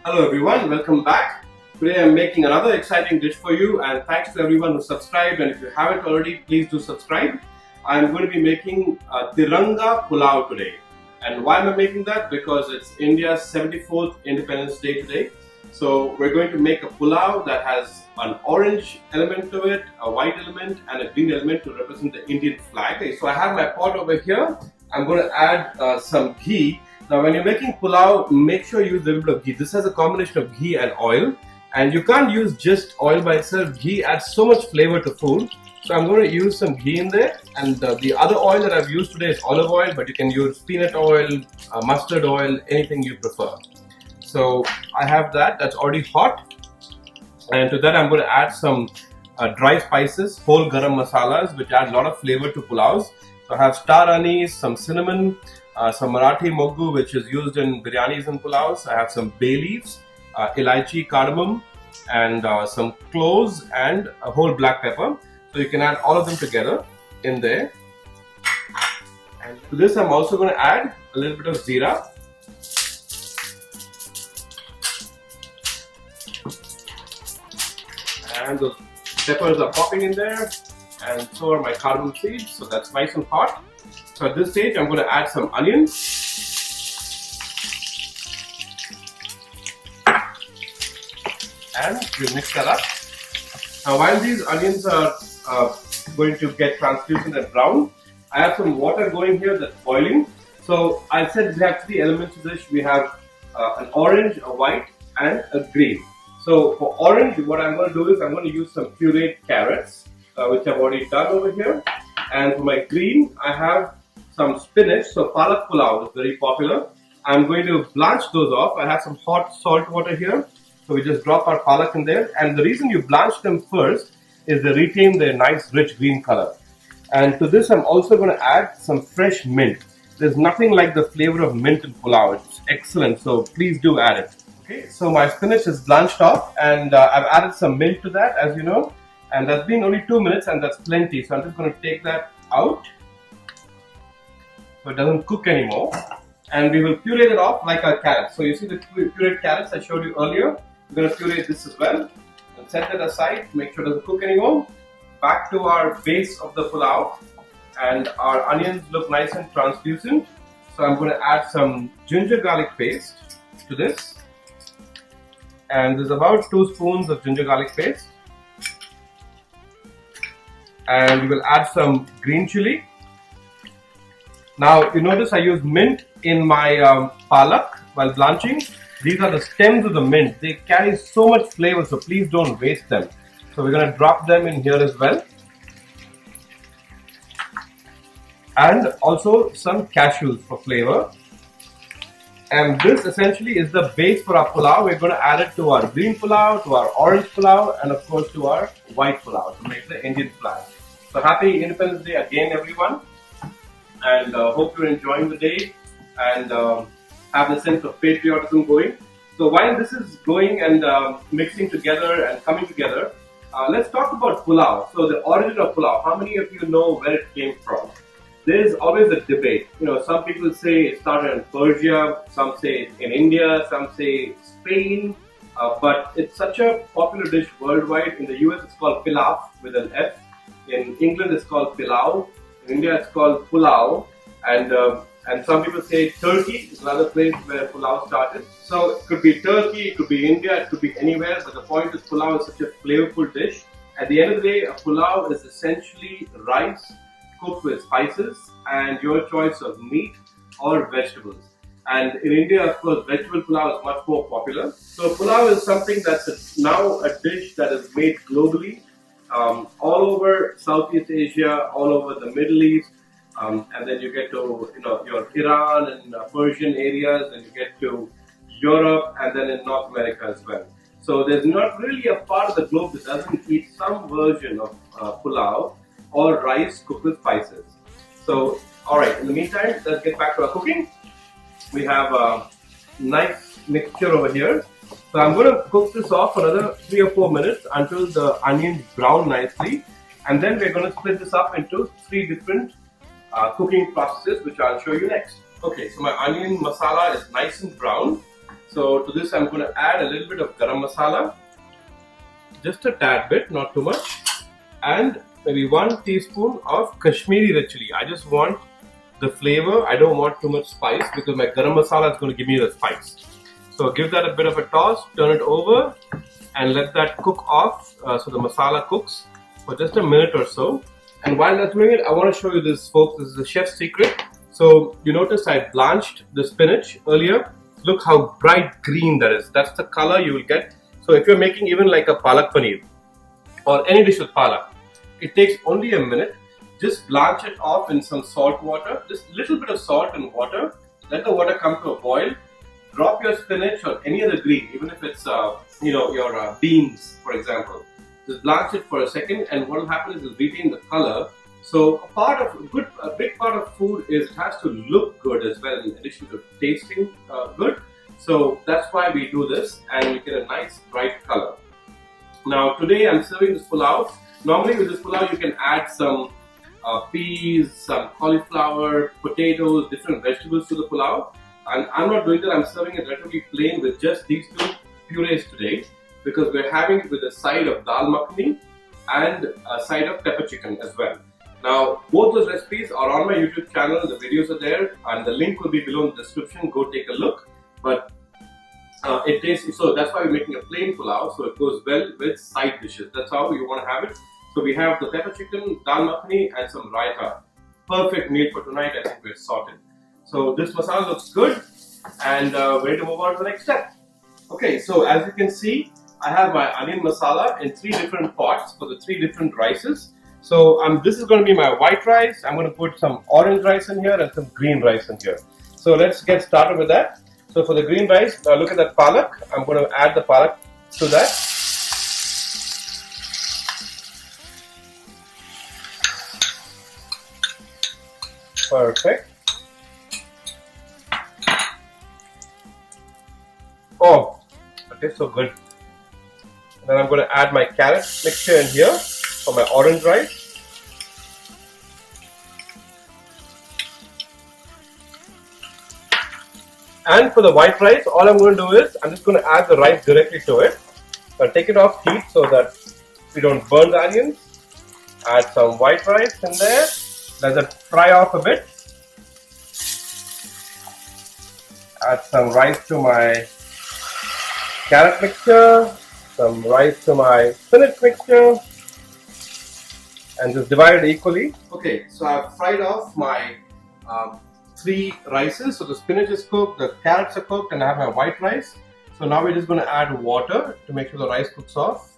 Hello everyone, welcome back. Today I'm making another exciting dish for you, and thanks to everyone who subscribed, and if you haven't already, please do subscribe. I'm going to be making Tiranga Pulao today. And why am I making that? Because it's India's 74th Independence Day today. So we're going to make a pulao that has an orange element to it, a white element and a green element to represent the Indian flag. Okay, so I have my pot over here. I'm going to add some ghee. Now when you're making pulao, make sure you use a little bit of ghee. This has a combination of ghee and oil, and you can't use just oil by itself. Ghee adds so much flavor to food. So I'm going to use some ghee in there, and the other oil that I've used today is olive oil, but you can use peanut oil, mustard oil, anything you prefer. So I have that's already hot, and to that I'm going to add some dry spices, whole garam masalas, which add a lot of flavor to pulaus. So I have star anise, some cinnamon, some Marathi moggu, which is used in biryanis and pulaus. I have some bay leaves, elaichi, cardamom, and some cloves and a whole black pepper. So you can add all of them together in there. And to this I'm also going to add a little bit of jeera. And those peppers are popping in there, and so are my cardamom seeds, so that's nice and hot. So at this stage I'm going to add some onions, and we'll mix that up. Now while these onions are going to get translucent and brown, I have some water going here that's boiling. So I said we have three elements to this. We have an orange, a white and a green. So for orange, what I'm going to do is I'm going to use some pureed carrots, which I've already done over here. And for my green, I have some spinach. So Palak Pulao is very popular. I'm going to blanch those off. I have some hot salt water here. So we just drop our palak in there. And the reason you blanch them first is they retain their nice rich green color. And to this, I'm also going to add some fresh mint. There's nothing like the flavor of mint in pulao. It's excellent. So please do add it. Okay, so my spinach is blanched off, and I've added some mint to that, as you know, and that's been only 2 minutes, and that's plenty. So I'm just going to take that out so it doesn't cook anymore, and we will puree it off like our carrots. So you see the pureed carrots I showed you earlier. We're going to puree this as well and set that aside to make sure it doesn't cook anymore. Back to our base of the pulao, and our onions look nice and translucent. So I'm going to add some ginger garlic paste to this. And there's about 2 spoons of ginger garlic paste. And we will add some green chili. Now you notice I used mint in my palak while blanching. These are the stems of the mint. They carry so much flavor, so please don't waste them. So we're going to drop them in here as well. And also some cashews for flavor. And this essentially is the base for our pulao. We're going to add it to our green pulao, to our orange pulao, and of course to our white pulao to make the Indian flag. So happy Independence Day again, everyone. And hope you're enjoying the day and have the sense of patriotism going. So while this is going and mixing together and coming together, let's talk about pulao. So the origin of pulao, how many of you know where it came from? There's always a debate. You know, some people say it started in Persia, some say in India, some say Spain, but it's such a popular dish worldwide. In the US it's called pilaf with an F. In England it's called pilau. In India it's called pulao. And some people say Turkey is another place where pulao started. So it could be Turkey, it could be India, it could be anywhere, but the point is pulao is such a flavorful dish. At the end of the day, a pulao is essentially rice cooked with spices and your choice of meat or vegetables. And in India, of course, vegetable pulao is much more popular. So pulao is something that's now a dish that is made globally, all over Southeast Asia, all over the Middle East, and then you get to your Iran and Persian areas, and you get to Europe, and then in North America as well. So there's not really a part of the globe that doesn't eat some version of pulao or rice cooked with spices. So, alright, in the meantime, let's get back to our cooking. We have a nice mixture over here. So I'm going to cook this off for another 3 or 4 minutes until the onions brown nicely. And then we're going to split this up into 3 different cooking processes, which I'll show you next. Okay, so my onion masala is nice and brown. So to this I'm going to add a little bit of garam masala, just a tad bit, not too much, and maybe 1 teaspoon of Kashmiri red chili. I just want the flavor. I don't want too much spice because my garam masala is going to give me the spice. So give that a bit of a toss, turn it over, and let that cook off so the masala cooks for just a minute or so. And while that's doing it, I want to show you this, folks. This is the chef's secret. So you notice I blanched the spinach earlier. Look how bright green that is. That's the color you will get. So if you're making even like a palak paneer or any dish with palak, it takes only a minute. Just blanch it off in some salt water, just a little bit of salt and water. Let the water come to a boil. Drop your spinach or any other green, even if it's your beans, for example. Just blanch it for a second, and what will happen is it will retain the color. So a big part of food is it has to look good as well, in addition to tasting good. So that's why we do this, and you get a nice bright color. Now today I'm serving this pulao. Normally with this pulao you can add some peas, some cauliflower, potatoes, different vegetables to the pulao. And I'm not doing that. I'm serving it relatively plain with just these two purees today, because we're having it with a side of Dal Makhani and a side of pepper chicken as well. Now both those recipes are on my YouTube channel. The videos are there, and the link will be below in the description. Go take a look. But it tastes, so that's why we're making a plain pulao, so it goes well with side dishes. That's how you want to have it. So we have the pepper chicken, Dal Makhani, and some Raita. Perfect meal for tonight. I think we're sorted. So this masala looks good, and ready to move on to the next step. Okay, so as you can see, I have my onion masala in 3 different pots for the 3 different rices. So this is going to be my white rice. I'm going to put some orange rice in here and some green rice in here. So let's get started with that. So for the green rice, look at that palak. I'm going to add the palak to that. Perfect. Oh, it tastes so good. And then I'm going to add my carrot mixture in here for my orange rice. And for the white rice, all I'm going to do is I'm just going to add the rice directly to it. So I'll take it off heat so that we don't burn the onions. Add some white rice in there. Let that fry off a bit. Add some rice to my carrot mixture, some rice to my spinach mixture, and just divide it equally. Okay, so I've fried off my 3 rices. So the spinach is cooked, the carrots are cooked, and I have my white rice. So now we're just going to add water to make sure the rice cooks off.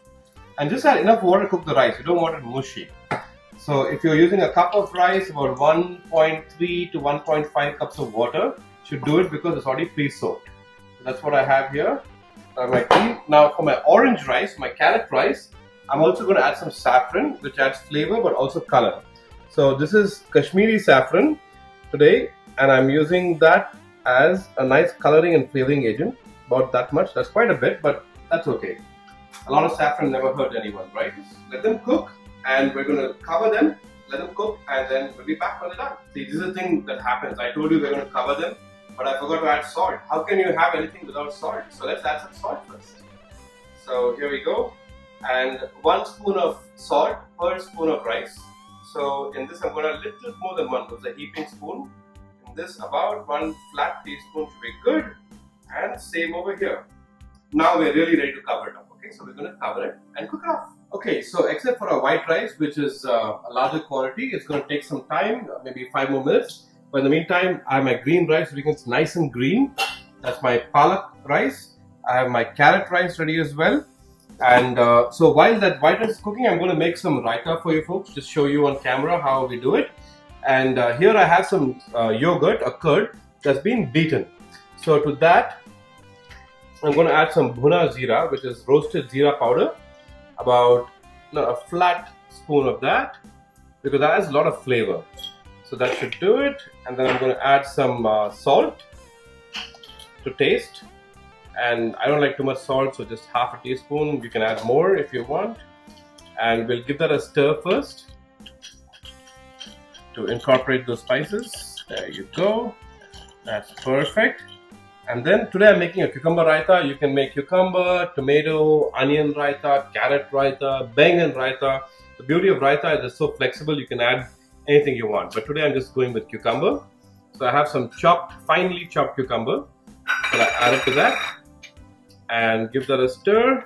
And just add enough water to cook the rice. You don't want it mushy. So if you're using a cup of rice, about 1.3 to 1.5 cups of water should do it, because it's already pre-soaked. So that's what I have here. Now for my orange rice, my carrot rice, I'm also going to add some saffron, which adds flavor but also color. So this is Kashmiri saffron today, and I'm using that as a nice coloring and flavoring agent. About that much. That's quite a bit, but that's okay. A lot of saffron never hurt anyone, right? Let them cook, and we're going to cover them, let them cook, and then we'll be back when they're done. See, this is the thing that happens. I told you we're going to cover them, but I forgot to add salt. How can you have anything without salt? So let's add some salt first. So here we go. And 1 spoon of salt per spoon of rice. So in this I'm going to little more than 1, because a heaping spoon. In this about 1 flat teaspoon should be good. And same over here. Now we're really ready to cover it up. Okay, so we're going to cover it and cook it off. Okay, so except for our white rice, which is a larger quantity, it's going to take some time, maybe 5 more minutes. But in the meantime, I have my green rice, which is nice and green. That's my palak rice. I have my carrot rice ready as well. And so while that white rice is cooking, I'm going to make some raita for you folks. Just show you on camera how we do it. And here I have some yogurt, a curd, that's been beaten. So to that, I'm going to add some bhuna zira, which is roasted zira powder. About a flat spoon of that, because that has a lot of flavor. So that should do it. And then I'm going to add some salt to taste. And I don't like too much salt, so just half a teaspoon. You can add more if you want. And we'll give that a stir first to incorporate those spices. There you go. That's perfect. And then today I'm making a cucumber raita. You can make cucumber, tomato, onion raita, carrot raita, bangan raita. The beauty of raita is it's so flexible, you can add anything you want. But today I'm just going with cucumber. So I have some finely chopped cucumber. So I add it to that and give that a stir.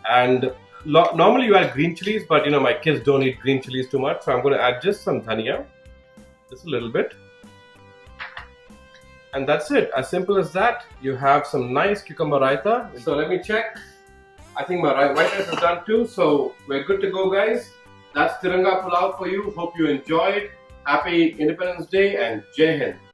And normally you add green chilies, but you know my kids don't eat green chilies too much, so I'm going to add just some dhania, just a little bit. And that's it, as simple as that. You have some nice cucumber raita. So let me check. I think my white rice is done too, so we're good to go, guys. That's Tiranga Pulao for you. Hope you enjoyed. Happy Independence Day and Jai Hind.